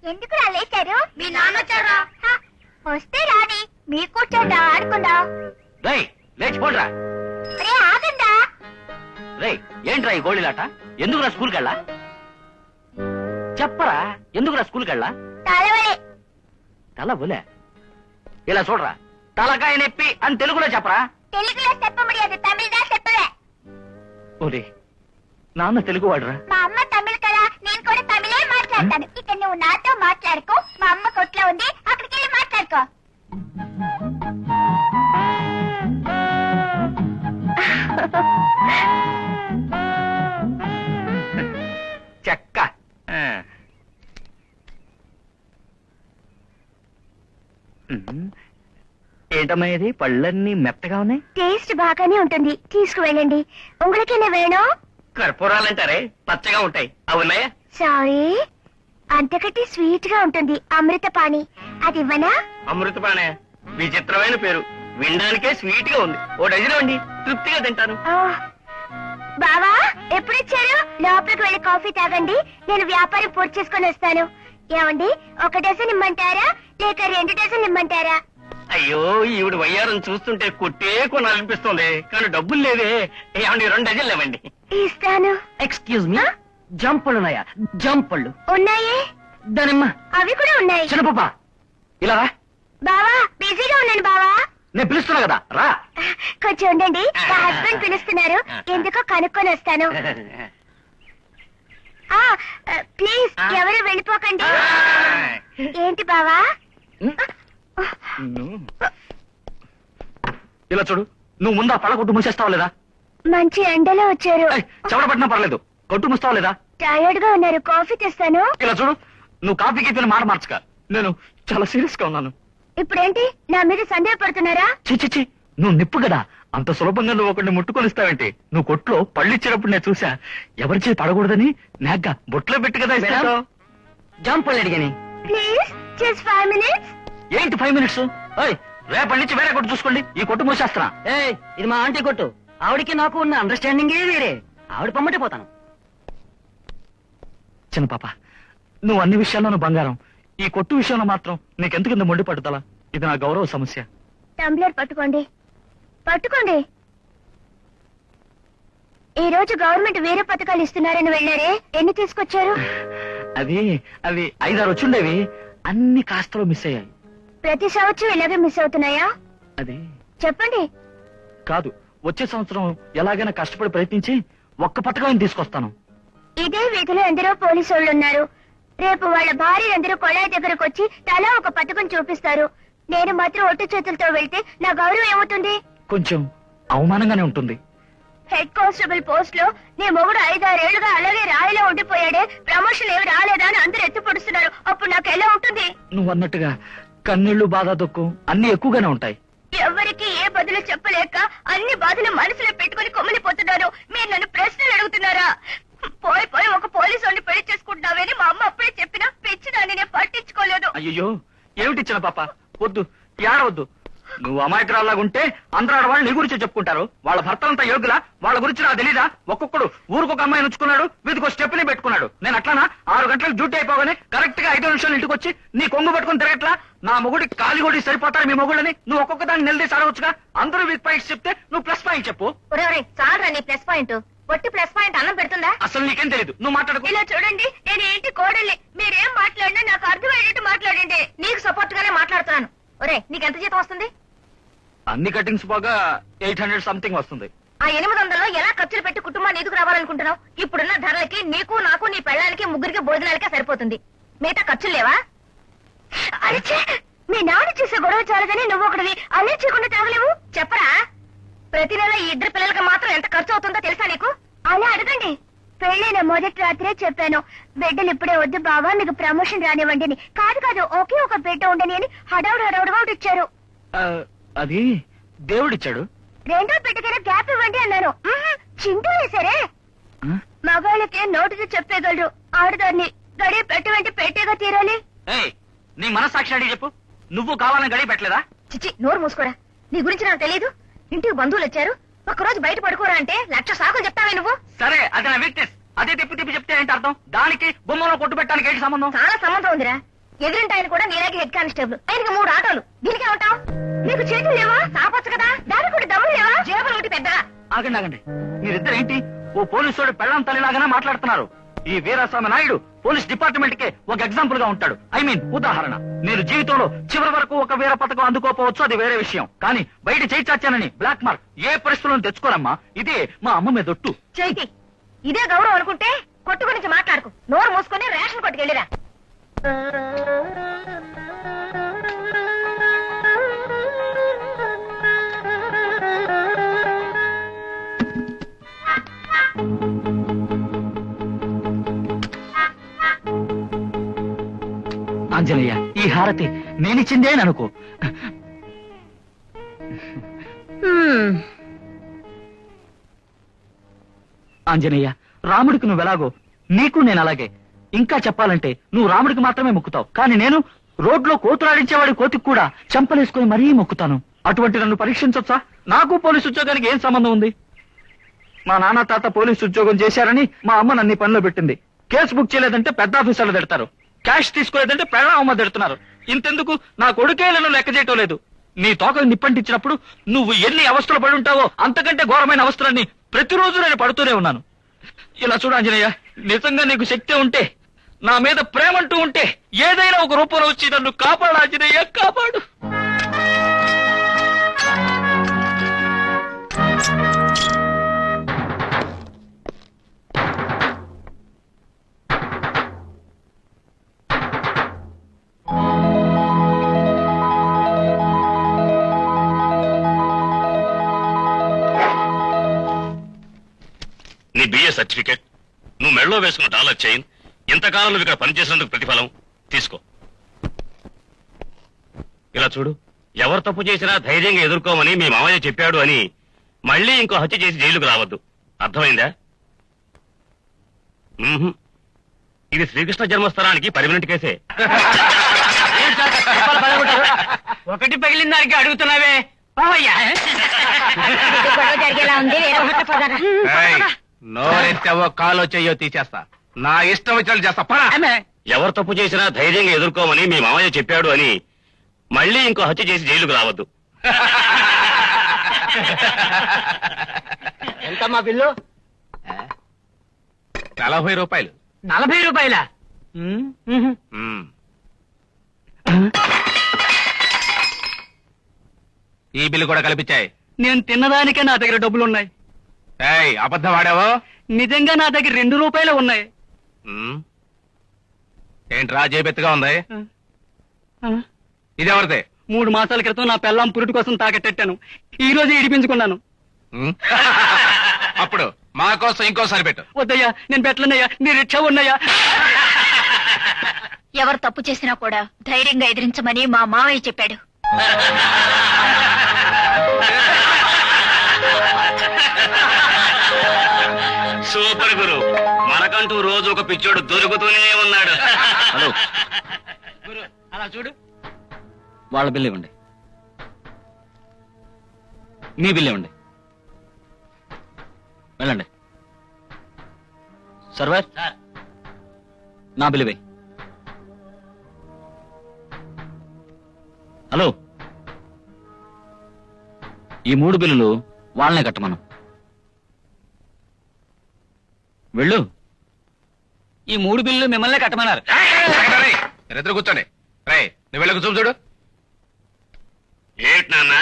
ఎందుకు లేచారు? మీ నాన్న వచ్చారా? వస్తే రాని, మీ కూర్చోండా ఆడుకుందా. రేయ్ లేచిపోండ్రా. రే ఆగండా. రేయ్ ఏంట్రా ఈ గోళీలాట? ఎందుకురా స్కూల్కి వెళ్ళా? చెప్పరా ఎందుకురా స్కూల్కి వెళ్ళా? తలవలే. తలబులే? ఇలా చూడరా, తలకాయ నొప్పి అని తెలుగులో చెప్పరా. తెలుగులో చెప్ప ముడియదు, తమిళదా చెప్పవే. ఓరే నాన్న తెలుగువాడురా. మా అమ్మ తమిళ కదా, నేను కూడా తమిళే మాట్లాడతాను. ఇక్కడ నువ్వు నాతో మాట్లాడుకో, మా అమ్మ కొట్లో ఉంది, అక్కడికి వెళ్ళి మాట్లాడుకో. చెక్క. ఏంటమ్మా ఇది, పళ్ళన్నీ మెత్తగా ఉన్నాయి. టేస్ట్ బాగానే ఉంటుంది, తీసుకువెళ్ళండి. ఉంగులకేనే వేణం. కర్పూరాలంటారే పచ్చగా ఉంటాయి, అవున్నాయా? సారీ, అంతకంటే స్వీట్ గా ఉంటుంది అమృతపాణి. అది ఇవ్వనా? అమృతపాణే? విచిత్రమైన పేరు, వినడానికే స్వీట్ గా ఉంది. ఓ డజన్ అండి, తృప్తిగా తింటాను. బావా ఎప్పుడొచ్చారు? లోపలికి వెళ్ళి కాఫీ తాగండి, నేను వ్యాపారం పూర్తి చేసుకుని వస్తాను. ఏమండి, ఒక డజన్ ఇమ్మంటారా లేక 2 డజన్లు ఇమ్మంటారా? అయ్యో ఈవిడ వయ్యారం చూస్తుంటే కొట్టే కొనాలనిపిస్తుంది, కానీ డబ్బులు లేవే. ఏమండి 2 డజన్లు ఇవ్వండి. ఇస్తాను. Excuse me, జంపళ్ళున్నాయా? జంపళ్ళు ఉన్నాయే. దానిమ్మా అవి కూడా ఉన్నాయి. చిన్నపాప ఇలా రా. బావా బిజీగా ఉన్నాను బావా. నేను పిలుస్తున్నా కదా, రా. కొంచెం ఉండండి, మా హస్బెండ్ పిలుస్తున్నారు, ఎందుకో కనుక్కొని వస్తాను. ప్లీజ్ ఎవరు వెళ్ళిపోకండి. ఏంటి బావా? ఇలా చూడు, నువ్వు ముందా పళ్ళ కొట్టు మూసేస్తావా లేదా? మంచి ఎండలో వచ్చారు. చెమట పట్టినా పర్లేదు, కొట్టు మూస్తావా లేదా? టైర్డ్ గా ఉన్నారు, కాఫీ తెస్తాను. ఇలా చూడు, నువ్వు కాఫీ గిఫీని మాట మార్చక, నేను చాలా సీరియస్ గా ఉన్నాను. ఇప్పుడేంటి నా మీద సందేహపడుతున్నారా? చి నువ్వు నిప్పు కదా, అంత సులభంగా నువ్వు ఒకరిని ముట్టుకొనిస్తావేంటి? నువ్వు కొట్లో పళ్ళు ఇచ్చేటప్పుడు నేను చూసా, ఎవరి చేయి పడకూడదని నాగ్గా బొట్లో పెట్టి కదా ఇస్తాను. జంపళ్ళు అడిగాని. Please just 5 minutes. ఏంటి 5 minutes? రేపటి నుంచి వేరే కొట్టు చూసుకోండి, ఈ కొట్టు మూసేస్తున్నా. ఇది మా ఆంటీ కొట్టు, ఆవిడికి నాకు ఉన్న అండర్స్టాండింగ్ వేరే. ఆవిడ పమ్మటి పోతాను. చిన్న పాప, నువ్వు అన్ని విషయాల్లోనూ బంగారం, ఈ కొట్టు విషయంలో మాత్రం నీకెందుకు ఇంత మొండి పట్టుదల? ఇది నా గౌరవ సమస్య. టంబ్లర్ పట్టుకోండి, పట్టుకోండి. ఈ రోజు గవర్నమెంట్ వేరే పథకాలు ఇస్తున్నారని వెళ్ళారే, ఎన్ని తీసుకొచ్చారు? అవి 5-6 వచ్చుండేవి, అన్ని కాస్తలో మిస్ అయ్యాయి. ప్రతి సంవత్సరం ఇలాగే మిస్ అవుతున్నాయా? అది చెప్పండి. కాదు, వచ్చే సంవత్సరం ఎలాగైనా కష్టపడి ప్రయత్నించి ఒక్క పథకం తీసుకొస్తాను. ఇదే వీధిలో ఎందరో పోలీసు వాళ్ళు ఉన్నారు. రేపు వాళ్ళ భార్యలందరూ కొళాయి దగ్గరకు వచ్చి తలా ఒక పథకం చూపిస్తారు. నేను మాత్రం ఒట్టు చేతులతో వెళ్తే నా గౌరవం ఏమవుతుంది? కొంచెం అవమానంగానే ఉంటుంది. హెడ్ కానిస్టేబుల్ పోస్ట్ లో నీ మొగుడు 5-6 ఏళ్లుగా అలాగే రాయిలో ఉండిపోయాడే, ప్రమోషన్ ఏమి రాలేదా అని అందరూ ఎత్తి పొడుస్తున్నారు. అప్పుడు నాకు ఎలా ఉంటుంది? నువ్వు అన్నట్టుగా కన్నీళ్లు, బాధ, దుఃఖం అన్ని ఎక్కువగానే ఉంటాయి. ఎవరికి ఏ బదులు చెప్పలేక అన్ని బాధలు మనసులో పెట్టుకుని కొమ్మిలిపోతున్నారు. మీరు నన్ను ప్రశ్నలు అడుగుతున్నారా? పోయి ఒక పోలీసు వాడిని పెళ్లి చేసుకుంటున్నావని మా అమ్మ అప్పుడే చెప్పినా పెంచిదాన్ని నేను పట్టించుకోలేదు. అయ్యో ఏమిటి ఇచ్చిన పాప, వద్దు, ఏడవద్దు. నువ్వు అమాయకురాల్లాగుంటే అందరూ ఆడవాళ్ళు నీ గురించి చెప్పుకుంటారు. వాళ్ళ భర్తలంతా యోగులా? వాళ్ళ గురించి నాకు తెలీదా? ఒక్కొక్కడు ఊరికొక అమ్మాయి ఉంచుకున్నాడు, వీధికి స్టెప్ని పెట్టుకున్నాడు. నేను అట్లానా 6 గంటలకు డ్యూటీ అయిపోగానే కరెక్ట్ గా 5 నిమిషాలు ఇంటికి వచ్చి నీ కొంగు పట్టుకుని తిరగట్లా? నా మొగుడి కాలి కొడి సరిపోతారు మీ మొగుళ్ళని. నువ్వు ఒక్కొక్క దాన్ని నిలదీసి అడగొచ్చుగా. అందరూ వీక్ పాయింట్స్ చెప్తే నువ్వు ప్లస్ పాయింట్ చెప్పు. చాలరా నీ ప్లస్ పాయింట్. ఒట్టి ప్లస్ పాయింట్ అన్నం పెడుతుందా? అసలు నీకేం తెలియదు, నువ్వు మాట్లాడుకో. ఇలా చూడండి, నేను ఏంటి కోడల్ని, మీరేం మాట్లాడినా నాకు అర్థమయ్యేటట్టు మాట్లాడండి. నీకు సపోర్ట్ గానే మాట్లాడుతున్నాను. ఒరే నీకు ఎంత జీతం వస్తుంది? అన్ని కటింగ్స్ పోగా 800 సంథింగ్ వస్తుంది. ఆ 800లో ఎలా ఖర్చులు పెట్టి కుటుంబాన్ని ఎదుగు రావాలనుకుంటున్నావు? ఇప్పుడున్న ధరలకి నీకు, నాకు, నీ పెళ్ళానికి, ముగ్గురికి భోజనాలకే సరిపోతుంది. మిగతా ఖర్చులు లేవా? అరిచే మీ నాన్న చేసే గొడవ చాలదని నువ్వు ఒకటివి అన్నీ చేయకుండా తాగలేవు. చెప్పరా? ప్రతి నెల ఈ 2 పిల్లలకి మాత్రం ఎంత ఖర్చు అవుతుందో తెలుసా నీకు? అలా అడగండి. పెళ్ళైన మొదటి రాత్రే చెప్పాను, బిడ్డలు ఇప్పుడే వద్దు బావా, మీకు ప్రమోషన్ రానివ్వండి అని. కాదు ఒకే ఒక బిడ్డ ఉండని అని హడావుడుగా ఇచ్చారు. అది దేవుడిచ్చాడు. 2వ బిడ్డకైనా గ్యాప్ ఇవ్వండి అన్నాను. చింటూ వేశారే. మగాళ్ళకే నోటితో చెప్పేయగలరు, ఆడదాన్ని గడియ పెట్టవంటే పెట్టేగా తీరాలి. నీ మనస్సాక్షి అడిగి చెప్పు, నువ్వు కావాలని గడియ పెట్టలేదా? చిచ్చి నోరు మూసుకోరా, నీ గురించి నాకు తెలియదు. ఇంటికి బంధువులు వచ్చారు, ఒక్కరోజు బయట పడుకోరా అంటే 1,00,000 సాకులు చెప్తావే నువ్వు. సరే, అది నా వీక్నెస్. అదే తిప్పి చెప్తే ఏంటి అర్థం? దానికి బొమ్మలో కొట్టు పెట్టడానికి ఏంటి సంబంధం? చాలా సంబంధం ఉందిరా. ఎదురింటి ఆయన కూడా నీలాగే హెడ్ కానిస్టేబుల్, ఆయనకి 3 ఆటోలు. దీనికి ఏమంటావు? నీకు చేతులు లేవా? సాపొచ్చు కదా, దానికి కూడా దమ్ములు లేవా? జేబులు ఒకటి పెద్దగా. ఆగండి ఆగండి, మీరిద్దరు ఏంటి ఓ పోలీసు పెళ్ళాం తల్లిలాగానే మాట్లాడుతున్నారు? ఈ వీరాస్వామి నాయుడు పోలీస్ డిపార్ట్మెంట్ కే ఒక ఎగ్జాంపుల్ గా ఉంటాడు. ఐ మీన్ ఉదాహరణ. నేను జీవితంలో చివరి వరకు ఒక వీర పథకం అందుకోపోవచ్చు, అది వేరే విషయం. కానీ బయట చేయి చాచానని బ్లాక్ మార్క్ ఏ పరిస్థితులను తెచ్చుకోనమ్మా. ఇదే మా అమ్మ మీద ఒట్టు. చేతి ఇదే గౌరవం అనుకుంటే కొట్టు గురించి మాట్లాడుకు. నోరు మూసుకొని రేషన్ కొట్టుకెళ్ళిరా. ఆంజనేయ, ఈ హారతి నేనిచ్చిందే అనుకో. ఆంజనేయ, రాముడికి నువ్వెలాగో నీకు నేను అలాగే. ఇంకా చెప్పాలంటే నువ్వు రాముడికి మాత్రమే మొక్కుతావు, కానీ నేను రోడ్లో కోతులాడించేవాడి కోతికి కూడా చంపలేసుకుని మరీ మొక్కుతాను. అటువంటి నన్ను పరీక్షించొచ్చా? నాకు పోలీసు ఉద్యోగానికి ఏం సంబంధం ఉంది? మా నాన్న తాత పోలీసు ఉద్యోగం చేశారని మా అమ్మ నన్ను ఈ పనిలో పెట్టింది. కేసు బుక్ చేయలేదంటే పెద్ద ఆఫీసర్లు తిడతారు, క్యాష్ తీసుకోలేదంటే పెళ్ళ అమ్మ తిడుతున్నారు. ఇంతెందుకు నా కొడుకేలను లెక్క చేయటం లేదు. నీ తోకలు నిప్పంటించినప్పుడు నువ్వు ఎన్ని అవస్థలు పడి ఉంటావో అంతకంటే ఘోరమైన అవస్థలన్నీ ప్రతిరోజు నేను పడుతూనే ఉన్నాను. ఇలా చూడు ఆంజనేయ, నిజంగా నీకు శక్తి ఉంటే, నా మీద ప్రేమంటూ ఉంటే ఏదైనా ఒక రూపంలో వచ్చి నన్ను కాపాడు ఆంజనేయ, కాపాడు. నీ బిఏ సర్టిఫికేట్, నువ్వు మెడలో వేసుకున్న డాలర్ చైన్, ఇంతకాలం నువ్వు ఇక్కడ పనిచేసినందుకు ప్రతిఫలం తీసుకో. ఇలా చూడు, ఎవరు తప్పు చేసినా ధైర్యంగా ఎదుర్కోమని మీ మామయ్య చెప్పాడు అని మళ్ళీ ఇంకో హత్య చేసి జైలుకు రావద్దు. అర్థమైందా? ఇది శ్రీకృష్ణ జన్మస్థలానికి పర్మనెంట్ కేసే. ఒకటి పగిలిన దానికి అడుగుతున్నావే పావయ్యా. గొడవ జరిగేలా ఉంది, వేరే ఊరికి పోదారా? నోరెత్తావో కాలో చెయ్యో తీసేస్తా. నా ఇష్టం వచ్చినట్లు చేస్తా. పరా. ఎవరు తప్పు చేసినా ధైర్యంగా ఎదుర్కోమని మీ మామయ్య చెప్పాడు అని మళ్ళీ ఇంకో హత్య చేసి జైలుకు రావద్దు. ఎంతమ్మా బిల్లు? 40 రూపాయలు. 40 రూపాయలా? ఈ బిల్లు కూడా కల్పించాయి. నేను తిన్నదానికే నా దగ్గర డబ్బులున్నాయి. అబద్ధం ఆడావో? నిజంగా నా దగ్గర 2 రూపాయలు ఉన్నాయి. ఏంట్రా జేబెత్తుగా ఉంది? ఇదెవరిదే? 3 మాసాల క్రితం నా పెళ్ళాం పురుటి కోసం తాకట్టెట్టాను. ఈ రోజు ఇడిపించుకున్నాను. అప్పుడు మా కోసం ఇంకోసారి పెట్టు. వద్దయ్యా, నేను పెట్టలేనయ్యా. నీ రిక్షా ఉన్నాయా? ఎవరు తప్పు చేసినా కూడా ధైర్యంగా ఎదిరించమని మా మావయ్య చెప్పాడు. సూపర్ గురు, మనకంటూ రోజు ఒక పిచ్చోడు దొరుకుతూనే ఉన్నాడు. హలో, గురు, అలా చూడు. వాళ్ళ బిల్లు ఇవ్వండి. మీ బిల్లు ఇవ్వండి. వెళ్ళండి. సర్వర్, నా బిల్లు ఇవ్వండి. హలో, ఈ 3 బిల్లులు వాళ్ళనే కట్టమను. వెళ్ళు. ఈ 3 బిల్లు మిమ్మల్నే కట్టమన్నారు. మీరిద్దరు కూర్చోండి. రై, నువ్వు వెళ్ళకు చూపు చూడు. ఏంటి నాన్న?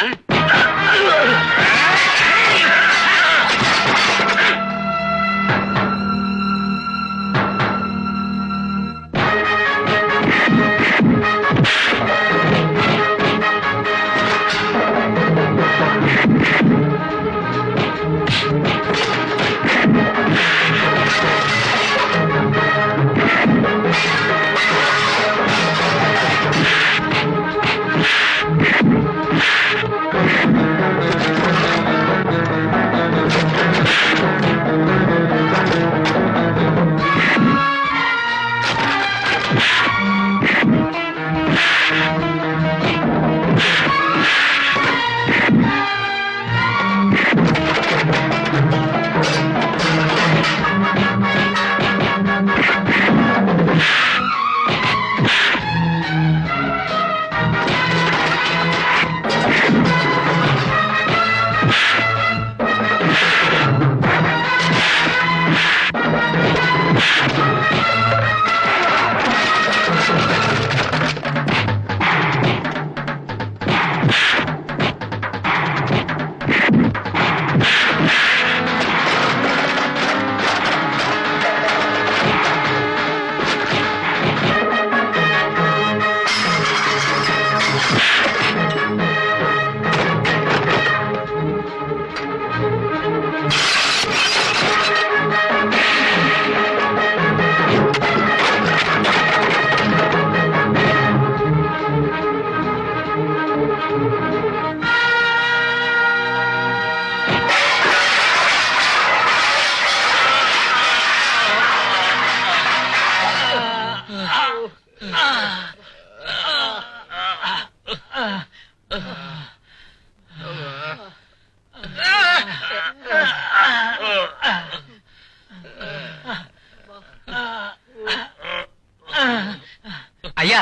అయ్యా,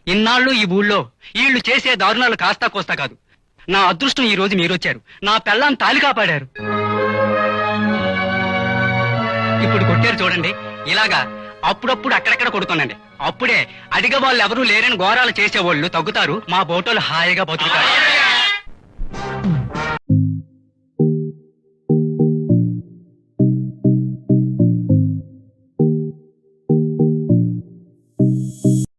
ఇన్నాళ్ళు ఈ ఊళ్ళో వీళ్ళు చేసే దారుణాలు కాస్తా కోస్తా కాదు. నా అదృష్టం ఈ రోజు మీరొచ్చారు. నా పెళ్ళాన్ని తాలి కాపాడారు. ఇప్పుడు కొట్టారు చూడండి, ఇలాగా అప్పుడప్పుడు అక్కడక్కడ కొడుతానండి. అప్పుడే అడిగే వాళ్ళు ఎవరూ లేరని ఘోరాలు చేసేవాళ్ళు తగ్గుతారు, మా బోటోలు హాయిగా బతుకుతారు.